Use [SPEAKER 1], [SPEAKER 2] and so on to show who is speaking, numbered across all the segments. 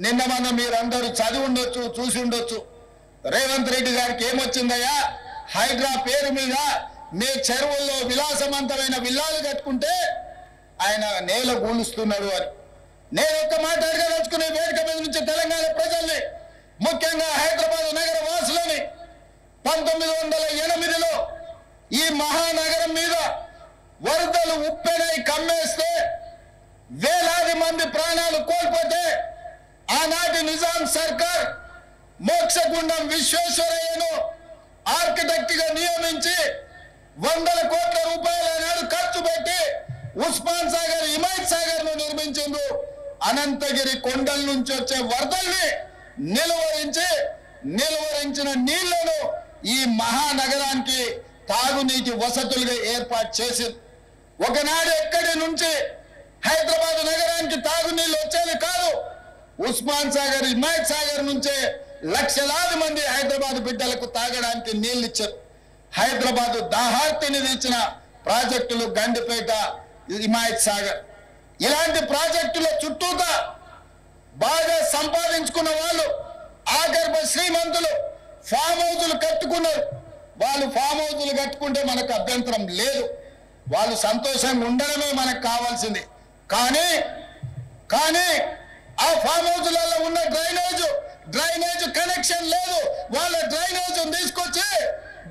[SPEAKER 1] నిన్న మన మీరందరూ చదివి ఉండొచ్చు, చూసి ఉండొచ్చు. రేవంత్ రెడ్డి గారికి ఏమొచ్చిందయ్యా, హైడ్రా పేరు మీద మీ చెరువుల్లో విలాసవంతమైన విల్లాలు కట్టుకుంటే ఆయన నేల గూలుస్తున్నాడు అని. నేను ఒక్క మాట అడగదలుచుకునే వేదిక మీద నుంచి తెలంగాణ ప్రజల్ని, ముఖ్యంగా హైదరాబాద్ నగర వాసులని, 1908లో ఈ మహానగరం మీద వరదలు ఉప్పెనై కమ్మేస్తే వేలాది మంది ప్రాణాలు కోల్పోతే ఆనాటి నిజాం సర్కార్ మోక్షగుండం విశ్వేశ్వరయ్యను ఆర్కిటెక్ట్ గా నియమించి 100 కోట్ల రూపాయల నాడు ఖర్చు పెట్టి ఉస్మాన్ సాగర్, హిమాయత్ సాగర్ ను నిర్మించింది. అనంతగిరి కొండల నుంచి వచ్చే వరదల్ని నిలువరించిన నీళ్లను ఈ మహానగరానికి తాగునీటి వసతులుగా ఏర్పాటు చేసింది. ఒకనాడు ఎక్కడి నుంచి హైదరాబాద్ నగరానికి తాగునీళ్ళు వచ్చేది కాదు. ఉస్మాన్ సాగర్, హిమాయత్ సాగర్ నుంచే లక్షలాది మంది హైదరాబాద్ బిడ్డలకు తాగడానికి నీళ్లు ఇచ్చారు. హైదరాబాద్ దాహార్తిని తెచ్చిన ప్రాజెక్టులు గండిపేట, హిమాయత్ సాగర్. ఇలాంటి ప్రాజెక్టుల చుట్టూతా బాగా సంపాదించుకున్న వాళ్ళు, ఆగర్భ శ్రీమంతులు ఫామ్ హౌజులు కట్టుకున్నారు. వాళ్ళు ఫామ్ హౌజులు కట్టుకుంటే మనకు అభ్యంతరం లేదు, వాళ్ళు సంతోషంగా ఉండడమే మనకు కావాల్సింది. కానీ ఆ ఫామ్ హౌజులలో ఉన్న డ్రైనేజ్ కనెక్షన్ లేదు. వాళ్ళ డ్రైనేజ్ తీసుకొచ్చి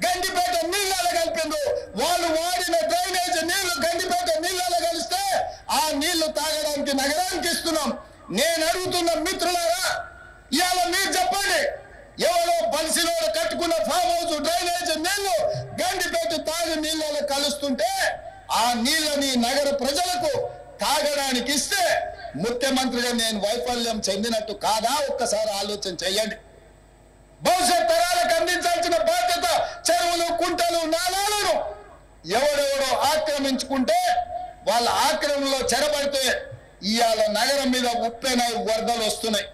[SPEAKER 1] గండిపేట నీళ్ళలో కలిపిండ్రు. వాళ్ళు వాడిన డ్రైనేజ్ నీళ్లు గండిపేట నీళ్ళలో కలిస్తే ఆ నీళ్లు తాగడానికి నగరానికి ఇస్తున్నాం. నేను అడుగుతున్న మిత్రులారా, ఇవాళ మీరు చెప్పండి, ఎవరో బలిసినోడు కట్టుకున్న ఫామ్ హౌస్ డ్రైనేజ్ నీళ్లు గండిపేట తాగి నీళ్ళలో కలుస్తుంటే ఆ నీళ్ళని నగర ప్రజలకు తాగడానికి ఇస్తే ముఖ్యమంత్రిగా నేను వైఫల్యం చెందినట్టు కాదా? ఒక్కసారి ఆలోచన చెయ్యండి. భవిష్యత్ తరాలకు అందించాల్సిన బాధ్యత చెరువులు, కుంటలు, నాలాలను ఎవడెవడో ఆక్రమించుకుంటే వాళ్ళ ఆక్రమణలో చెరబడితే ఇవాళ నగరం మీద ఉప్పెనై వరదలు వస్తున్నాయి.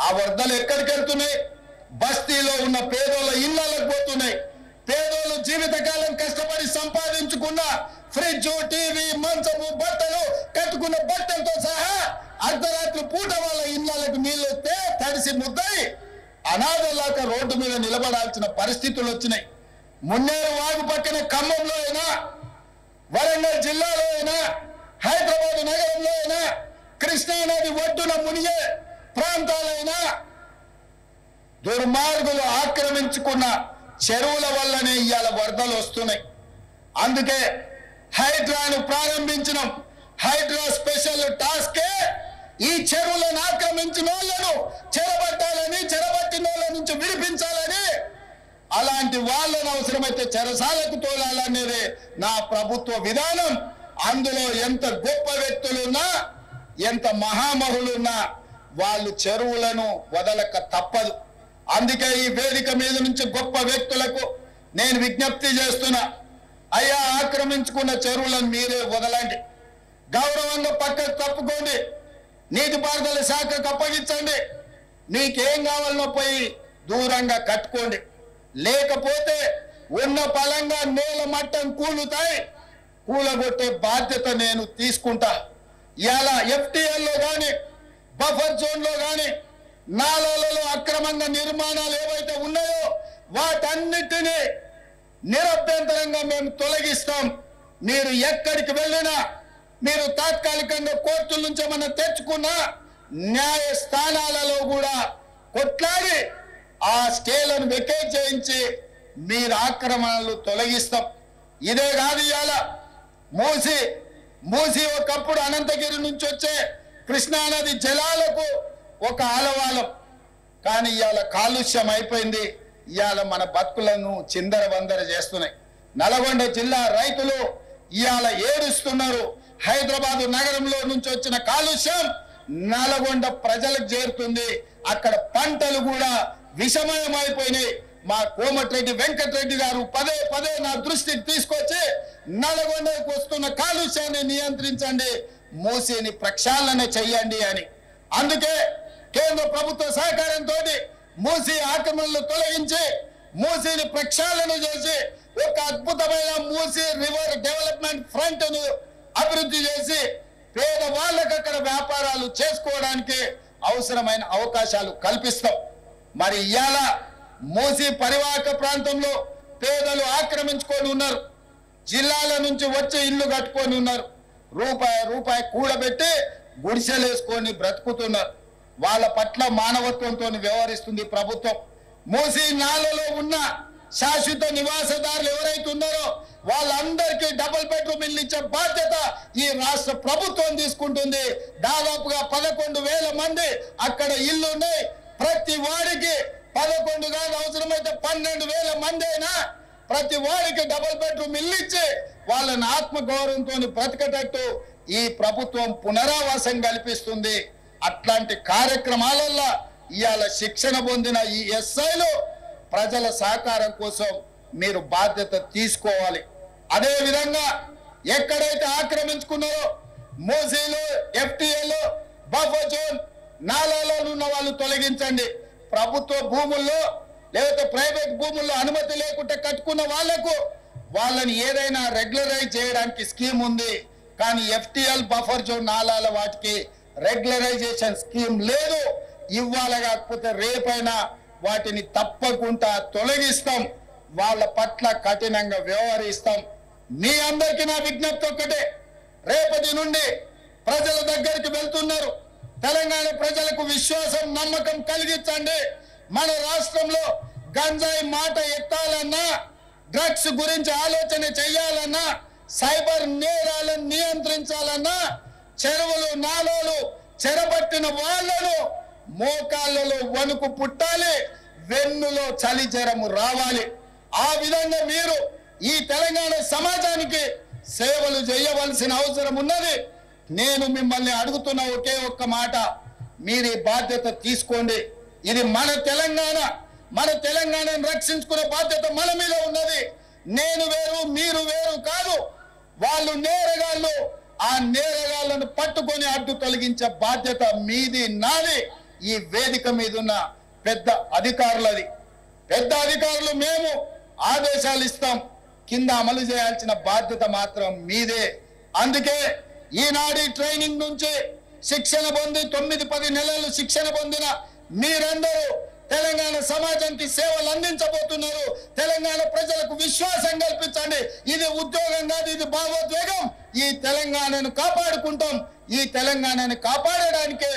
[SPEAKER 1] ఆ వరదలు ఎక్కడికి వెళ్తున్నాయి? బస్తీలో ఉన్న పేదోళ్ళ ఇళ్లకు పోతున్నాయి. పేదోళ్ళు జీవితకాలం కష్టపడి సంపాదించుకున్న ఫ్రిడ్జ్, టీవీ, మంచము, బట్టలు, కట్టుకున్న బట్టలతో సహా అర్ధరాత్రి పూట వాళ్ళ ఇళ్లకు నీళ్ళు వస్తే తడిసి ముద్దయి అనాథలాగా రోడ్డు మీద నిలబడాల్సిన పరిస్థితులు వచ్చినాయి. మున్నేరు వాగు పక్కన ఖమ్మంలో అయినా, వరంగల్ జిల్లాలో అయినా, హైదరాబాద్ నగరంలో అయినా, కృష్ణానది ఒడ్డున మునిగే ప్రాంతాలైనా దుర్మార్గులు ఆక్రమించుకున్న చెరువుల వల్లనే ఇవాళ వరదలు వస్తున్నాయి. అందుకే హైడ్రాను ప్రారంభించినాం. హైడ్రా స్పెషల్ టాస్కే ఈ చెరువులను ఆక్రమించిన వాళ్ళను చెరబట్టిన వాళ్ళ నుంచి విడిపించాలని, అలాంటి వాళ్ళను అవసరమైతే చెరసాలకు తోలాలనేది నా ప్రభుత్వ విధానం. అందులో ఎంత గొప్ప వ్యక్తులున్నా, ఎంత మహామహులున్నా వాళ్ళు చెరువులను వదలక తప్పదు. అందుకే ఈ వేదిక మీద నుంచి గొప్ప వ్యక్తులకు నేను విజ్ఞప్తి చేస్తున్నా, అయ్యా ఆక్రమించుకున్న చెరువులను మీరే వదలండి, గౌరవంగా పక్కకు తప్పుకోండి, నీటిపారుదల శాఖకు అప్పగించండి, మీకేం కావాలనో పోయి దూరంగా కట్టుకోండి. లేకపోతే ఉన్న పలంగా నేల మట్టం కూలగొట్టే బాధ్యత నేను తీసుకుంటా. ఇలా ఎఫ్టీఎల్లో కానీ, బఫర్ జోన్లో కానీ, నాలాలలో అక్రమంగా నిర్మాణాలు ఏవైతే ఉన్నాయో వాటన్నిటినీ నిరభ్యంతరంగా మేము తొలగిస్తాం. మీరు ఎక్కడికి వెళ్ళినా, మీరు తాత్కాలికంగా కోర్టుల నుంచి మనం తెచ్చుకున్న న్యాయస్థానాలలో కూడా కొట్లాడి ఆ స్టేలను వెకేట్ చేయించి మీరు ఆక్రమణలు తొలగిస్తాం. ఇదే కాదు, ఇవాళ మూసి ఒకప్పుడు అనంతగిరి నుంచి వచ్చే కృష్ణానది జలాలకు ఒక ఆలవాలం. కానీ ఇవాళ కాలుష్యం అయిపోయింది. ఇవాళ మన బతుకులను చిందరవందర చేస్తున్నాయి. నల్గొండ జిల్లా రైతులు ఇవాళ ఏడుస్తున్నారు. హైదరాబాద్ నగరంలో నుంచి వచ్చిన కాలుష్యం నల్గొండ ప్రజలకు చేరుతుంది. అక్కడ పంటలు కూడా విషమయమైపోయినాయి. మా కోమటిరెడ్డి వెంకటరెడ్డి గారు పదే నా దృష్టికి తీసుకొచ్చి నల్గొండకు వస్తున్న కాలుష్యాన్ని నియంత్రించండి, మూసిని ప్రక్షాళన చెయ్యండి అని. అందుకే కేంద్ర ప్రభుత్వ సహకారంతో మూసి ఆక్రమణలు తొలగించి మూసిని ప్రక్షాళన చేసి ఒక అద్భుతమైన మూసి రివర్ డెవలప్మెంట్ ఫ్రంట్ ను అభివృద్ధి చేసి పేద వాళ్ళకు అక్కడ వ్యాపారాలు చేసుకోవడానికి అవసరమైన అవకాశాలు కల్పిస్తాం. మరి ఇవాళ మూసీ పరివాహక ప్రాంతంలో పేదలు ఆక్రమించుకొని ఉన్నారు. జిల్లాల నుంచి వచ్చి ఇల్లు కట్టుకొని ఉన్నారు. రూపాయి కూడబెట్టి గుడిసెలేసుకొని బ్రతుకుతున్నారు. వాళ్ళ పట్ల మానవత్వంతో వ్యవహరిస్తుంది ప్రభుత్వం. మూసీ నాలలో ఉన్న శాశ్వత నివాసదారులు ఎవరైతే ఉన్నారో వాళ్ళందరికీ డబుల్ బెడ్రూమ్ ఇల్లు ఇచ్చే బాధ్యత ఈ రాష్ట్ర ప్రభుత్వం తీసుకుంటుంది. దాదాపుగా 11,000 మంది అక్కడ ఇల్లు ఉన్నాయి. ప్రతి వాడికి 11 కాదు, అవసరమైతే 12,000 మంది అయినా ప్రతి వాడికి డబుల్ బెడ్రూమ్ ఇల్లు ఇచ్చి వాళ్ళని ఆత్మగౌరవంతో బ్రతకటట్టు ఈ ప్రభుత్వం పునరావాసం కల్పిస్తుంది. అట్లాంటి కార్యక్రమాలలో ఇవాళ శిక్షణ పొందిన ఈ ఎస్ఐలు ప్రజల సహకారం కోసం మీరు బాధ్యత తీసుకోవాలి. అదే విధంగా ఎక్కడైతే ఆక్రమించుకున్నారో మూసీలు, ఎఫ్టీఏలు, బఫర్ జోన్, నాలాలో ఉన్న వాళ్ళు తొలగించండి. ప్రభుత్వ భూముల్లో లేకపోతే ప్రైవేట్ భూముల్లో అనుమతి లేకుండా కట్టుకున్న వాళ్లకు వాళ్ళని ఏదైనా రెగ్యులరైజ్ చేయడానికి స్కీమ్ ఉంది. కానీ ఎఫ్టీఎల్, బఫర్ జోన్, నాలాల వాటికి రెగ్యులరైజేషన్ స్కీమ్ లేదు. ఇవ్వాలి, కాకపోతే రేపైనా వాటిని తప్పకుండా తొలగిస్తాం. వాళ్ళ పట్ల కఠినంగా వ్యవహరిస్తాం. మీ అందరికీ నా విజ్ఞప్తి ఒక్కటే, రేపటి నుండి ప్రజల దగ్గరికి వెళ్తున్నారు. తెలంగాణ ప్రజలకు విశ్వాసం, నమ్మకం కలిగించండి. మన రాష్ట్రంలో గంజాయి మాట ఎత్తాలన్నా, డ్రగ్స్ గురించి ఆలోచన చేయాలన్నా, సైబర్ నేరాలను నియంత్రించాలన్నా, చెరువులు, నాలాలు చెరబట్టిన వాళ్లను మోకాళ్ళలో వణుకు పుట్టాలి, వెన్నులో చలి జ్వరము రావాలి. ఆ విధంగా మీరు ఈ తెలంగాణ సమాజానికి సేవలు చేయవలసిన అవసరం ఉన్నది. నేను మిమ్మల్ని అడుగుతున్న ఒకే ఒక్క మాట, మీరు ఈ బాధ్యత తీసుకోండి. ఇది మన తెలంగాణ. మన తెలంగాణను రక్షించుకునే బాధ్యత మన మీద ఉన్నది. నేను వేరు, మీరు వేరు కాదు. వాళ్ళు నేరగాళ్ళు. ఆ నేరగాళ్లను పట్టుకొని అడ్డు తొలగించే బాధ్యత మీది, నాది. ఈ వేదిక మీద ఉన్న పెద్ద అధికారులది. పెద్ద అధికారులు మేము ఆదేశాలు ఇస్తాం, కింద అమలు చేయాల్సిన బాధ్యత మాత్రం మీదే. అందుకే ఈనాడు ట్రైనింగ్ నుంచి శిక్షణ పొంది 9-10 నెలలు శిక్షణ పొందిన మీరందరూ తెలంగాణ సమాజానికి సేవలు అందించబోతున్నారు. తెలంగాణ ప్రజలకు విశ్వాసం కల్పించండి. ఇది ఉద్యోగం కాదు, ఇది భావోద్వేగం. ఈ తెలంగాణను కాపాడుకుంటాం. ఈ తెలంగాణను కాపాడడానికే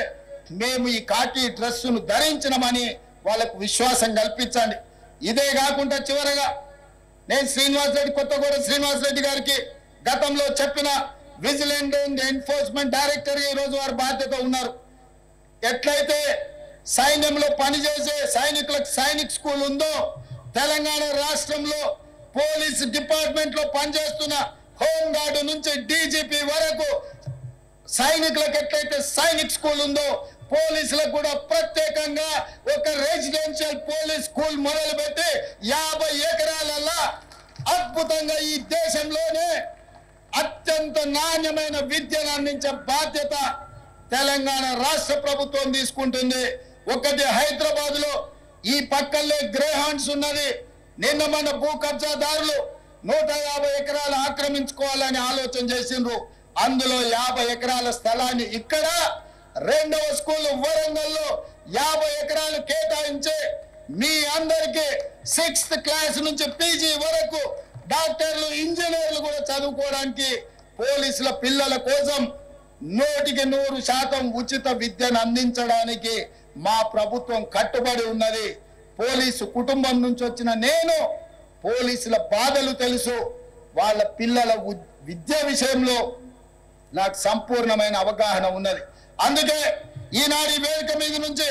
[SPEAKER 1] మేము ఈ కాకి డ్రెస్సును ధరించినమని వాళ్ళకు విశ్వాసం కల్పించండి. ఇదే కాకుండా చివరగా నేను కొత్తగూడ శ్రీనివాస్ రెడ్డి గారికి గతంలో చెప్పిన విజిలెంట్ అండ్ ఎన్ఫోర్స్మెంట్ డైరెక్టర్ ఈరోజు వారి బాధ్యత ఉన్నారు. ఎట్లయితే సైన్యంలో పనిచేసే సైనికులకు సైనిక్ స్కూల్ ఉందో, తెలంగాణ రాష్ట్రంలో పోలీస్ డిపార్ట్మెంట్ లో పనిచేస్తున్న హోంగార్డు నుంచి డీజీపీ వరకు సైనికులకు ఎట్లయితే సైనిక్ స్కూల్ ఉందో, పోలీసులకు కూడా ప్రత్యేకంగా ఒక రెసిడెన్షియల్ పోలీస్ స్కూల్ మొదలుపెట్టి 50 ఎకరాలలో అద్భుతంగా ఈ దేశంలోనే అత్యంత నాణ్యమైన విద్యను అందించే బాధ్యత తెలంగాణ రాష్ట్ర ప్రభుత్వం తీసుకుంటుంది. ఒకటి హైదరాబాద్ లో ఈ పక్కనే గ్రేహాండ్స్ ఉన్నది. నిన్న మన భూ కబ్జాదారులు 150 ఎకరాలు ఆక్రమించుకోవాలని ఆలోచన చేసిండ్రు. అందులో 50 ఎకరాల స్థలాన్ని ఇక్కడ రెండవ స్కూల్ వరంగల్లో 50 ఎకరాలు కేటాయించి మీ అందరికీ 6th క్లాస్ నుంచి పీజీ వరకు డాక్టర్లు, ఇంజనీర్లు కూడా చదువుకోవడానికి పోలీసుల పిల్లల కోసం 100% ఉచిత విద్యను అందించడానికి మా ప్రభుత్వం కట్టుబడి ఉన్నది. పోలీసు కుటుంబం నుంచి వచ్చిన నేను పోలీసుల బాధలు తెలుసు. వాళ్ళ పిల్లల విద్య విషయంలో నాకు సంపూర్ణమైన అవగాహన ఉన్నది. అందుకే ఈనాడు వేదిక మీద నుంచి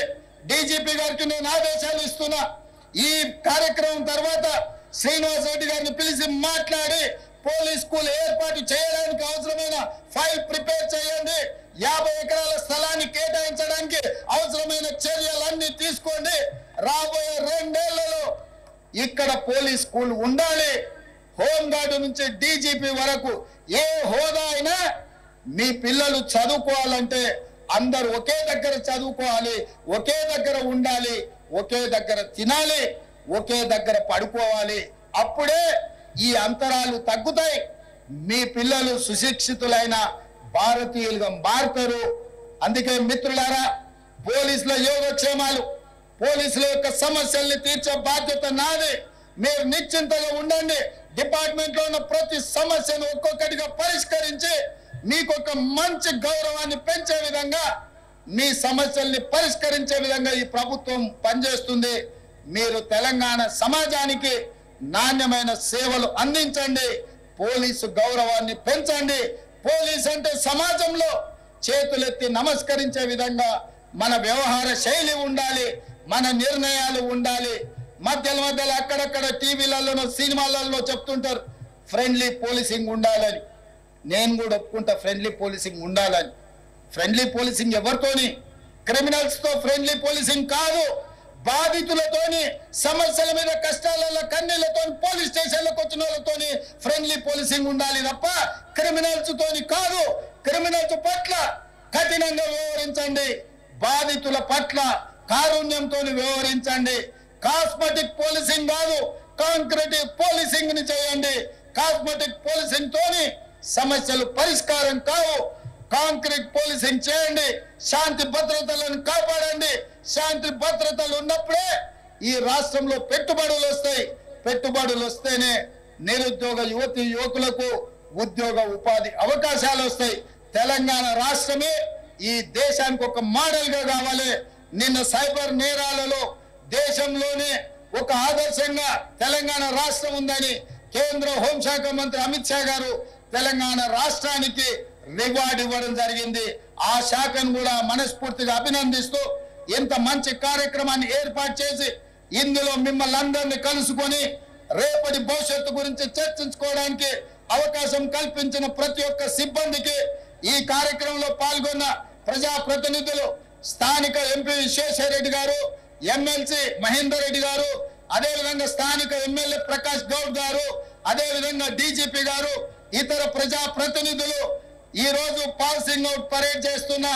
[SPEAKER 1] డీజీపీ గారికి నేను ఆదేశాలు ఇస్తున్నా. ఈ కార్యక్రమం తర్వాత శ్రీనివాస్ రెడ్డి గారిని పిలిచి మాట్లాడి పోలీస్ స్కూల్ ఏర్పాటు చేయడానికి అవసరమైన ఫైల్ ప్రిపేర్ చేయండి. 50 ఎకరాల స్థలాన్ని కేటాయించడానికి అవసరమైన చర్యలన్నీ తీసుకోండి. రాబోయే 2 ఏళ్లలో ఇక్కడ పోలీస్ స్కూల్ ఉండాలి. హోంగార్డు నుంచి డీజీపీ వరకు ఏ హోదా అయినా మీ పిల్లలు చదువుకోవాలంటే అందరూ ఒకే దగ్గర చదువుకోవాలి, ఒకే దగ్గర ఉండాలి, ఒకే దగ్గర తినాలి, ఒకే దగ్గర పడుకోవాలి. అప్పుడే ఈ అంతరాలు తగ్గుతాయి. మీ పిల్లలు సుశిక్షితులైన భారతీయులుగా మారుతారు. అందుకే మిత్రులారా, పోలీసుల యోగక్షేమాలు, పోలీసుల యొక్క సమస్యల్ని తీర్చే బాధ్యత నాది. మీరు నిశ్చింతగా ఉండండి. డిపార్ట్మెంట్ లో ఉన్న ప్రతి సమస్యను ఒక్కొక్కటిగా పరిష్కరించి మీకు ఒక మంచి గౌరవాన్ని పెంచే విధంగా, మీ సమస్యల్ని పరిష్కరించే విధంగా ఈ ప్రభుత్వం పనిచేస్తుంది. మీరు తెలంగాణ సమాజానికి నాణ్యమైన సేవలు అందించండి. పోలీసు గౌరవాన్ని పెంచండి. పోలీస్ అంటే సమాజంలో చేతులెత్తి నమస్కరించే విధంగా మన వ్యవహార శైలి ఉండాలి, మన నిర్ణయాలు ఉండాలి. మధ్యలో అక్కడక్కడ టీవీలలో సినిమాలలో చెప్తుంటారు ఫ్రెండ్లీ పోలీసింగ్ ఉండాలని. నేను కూడా ఒప్పుకుంటా ఫ్రెండ్లీ పోలీసింగ్ ఉండాలని. ఫ్రెండ్లీ పోలీసింగ్ ఎవరితోని? క్రిమినల్స్ తో ఫ్రెండ్లీ పోలీసింగ్ కాదు. బాధితులతోని, సమస్యల మీద కష్టాలలో కన్నీళ్లతో పోలీస్ స్టేషన్లకు వచ్చిన వాళ్ళతోని ఫ్రెండ్లీ పోలీసింగ్ ఉండాలి తప్ప క్రిమినల్స్ తోని కాదు. క్రిమినల్స్ పట్ల కఠినంగా వ్యవహరించండి, బాధితుల పట్ల కారుణ్యంతో వ్యవహరించండి. కాస్మెటిక్ పోలీసింగ్ కాదు, కాంక్రీట్ పోలీసింగ్ ని చేయండి. కాస్మెటిక్ పోలీసింగ్ తోని సమస్యలు పరిష్కారం కావు. కాంక్రీట్ పోలీసింగ్ చేయండి, శాంతి భద్రతలను కాపాడండి. శాంతి భద్రతలు ఉన్నప్పుడే ఈ రాష్ట్రంలో పెట్టుబడులు వస్తాయి. పెట్టుబడులు వస్తేనే నిరుద్యోగ యువకులకు ఉద్యోగ ఉపాధి అవకాశాలు వస్తాయి. తెలంగాణ రాష్ట్రమే ఈ దేశానికి ఒక మోడల్ గా కావాలి. నిన్న సైబర్ నేరాలలో దేశంలోనే ఒక ఆదర్శంగా తెలంగాణ రాష్ట్రం ఉందని కేంద్ర హోంశాఖ మంత్రి అమిత్ షా గారు తెలంగాణ రాష్ట్రానికి రివార్డు ఇవ్వడం జరిగింది. ఆ శాఖను కూడా మనస్ఫూర్తిగా అభినందిస్తూ ఇంత మంచి కార్యక్రమాన్ని ఏర్పాటు చేసి ఇందులో మిమ్మల్ని అందరినీ కలుసుకొని రేపటి భవిష్యత్తు గురించి చర్చించుకోవడానికి అవకాశం కల్పించిన ప్రతి ఒక్క సిబ్బందికి, ఈ కార్యక్రమంలో పాల్గొన్న ప్రజాప్రతినిధులు, స్థానిక ఎంపీ విశ్వేశ్వరరెడ్డి గారు, ఎమ్మెల్సీ మహేందర్ రెడ్డి గారు, అదేవిధంగా స్థానిక ఎమ్మెల్యే ప్రకాష్ గౌడ్ గారు, అదేవిధంగా డీజీపీ గారు, ఇతర ప్రజాప్రతినిధులు ఈ రోజు పాసింగ్ అవుట్ పరేడ్ చేస్తున్న